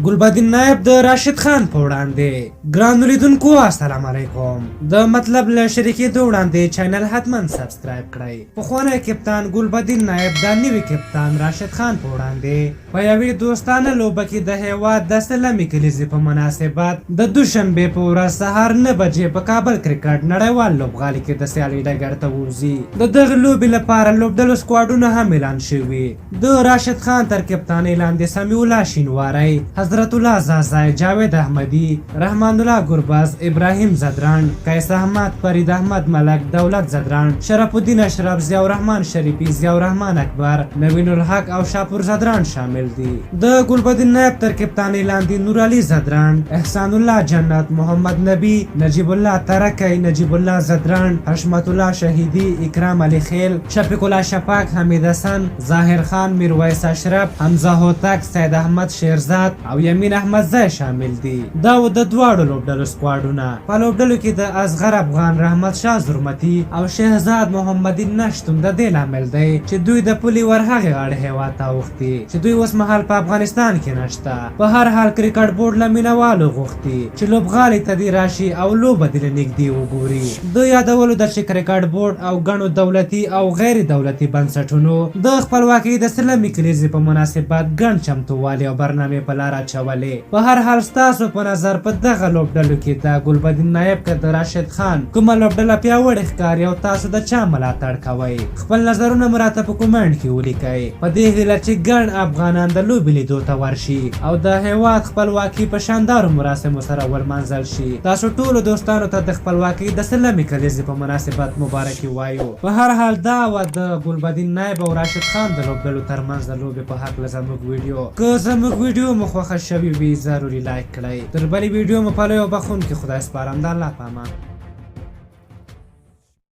ګلبدین نایب د راشد خان په وړاندې ګرانو لیدونکو السلام علیکم. د مطلب له شریکېدو وړاندې چینل حتما سبسکرایب کړئ. پخوانی کپتان ګلبدین نایب د نوي کپتان راشد خان په وړاندې په یوې دوستانه لوبه کې د هیواد د سلمي کلیزې په مناسبت د دوشنبې په ورځ سهار 9 بجې په کابل کرکټ نړیوال لوبغالي کې د سیالۍ ډګر ته ووځي. د دغه لوبې لپاره لوبډلو سکواډونه هم اعلان شوي. د راشد خان تر کپتانۍ لاندې سمیع الله شینواری، حضرت الله زازای، جاوید احمدی، رحمان الله گربز، ابراهیم زدران، قیس احمد، فرید احمد ملک، دولت زدران، شرف الدین اشرف، ضیاء الرحمن شریفی، ضیاء الرحمن اکبر، نوین الحق او شاپور زدران شامل دي. د ګلبدین نایب تر کپتانۍ لاندې نور علي زدران، احسان الله جنت، محمد نبی، نجیب الله ترکی، نجیب الله زدران، حشمت الله شهیدی، اکرام علی خیل، شفیق الله شفاق، حمید حسن، ظاهر خان، میرویس اشرف، حمزه هوتک، سید احمد شیرزاد او یمین احمد زای شامل دي. دا و د دواړو لوبډلو سکواډونه. په لوبډلو کې د اصغر افغان، رحمت شاه زرمتي او شهزاد محمدي نشتون د دې لامل دی چې دوی د پولي ورهغې غاړې هیواد ته اوښتي چې دوی اوس مهال په افغانستان کې نشته. په هر حال کرکټ بورډ له مینوالو غوښتي چې لوبغالي ته دې راشي او لوبه دې له نږدې وګوري. د یادولو ده چې کرکټ بورډ او ګڼو دولتي او غیر دولتي بنسټونو د خپلواکۍ د سلمي کلیزې په مناسبت ګڼ چمتووالي او برنامې په لاره اچولې. په هر حال ستاسو په نظر په دغه لوبډلو کې د ګلبدین نایب که د راشد خان کومه لوبډله پیاوړې ښکاري او تاسو د چا ملاتړ کوئ؟ خپل نظرونه مو راته په کومنټ کې ولیکئ. په دې هیله چې ګڼ افغانان د لوبې لیدو ته ورشي او د هیواد خپلواکي په شاندارو مراسمو سره ولمانځل شي. تاسو ټولو دوستانو ته د خپلواکۍ د سلمي کلیزې په مناسبت مبارکي وایو. په هر حال دا وه د ګلبدین نایب او راشد خان د لوبډلو ترمنځ د لوبې په هکله زموږ ویډیو. که زموږ ویډیو مو خوښه شوې وي ضروري لایک کړئ. تر بلې ویډیو مو په لوی او بخښونکي خدای سپارم. د الله په امان.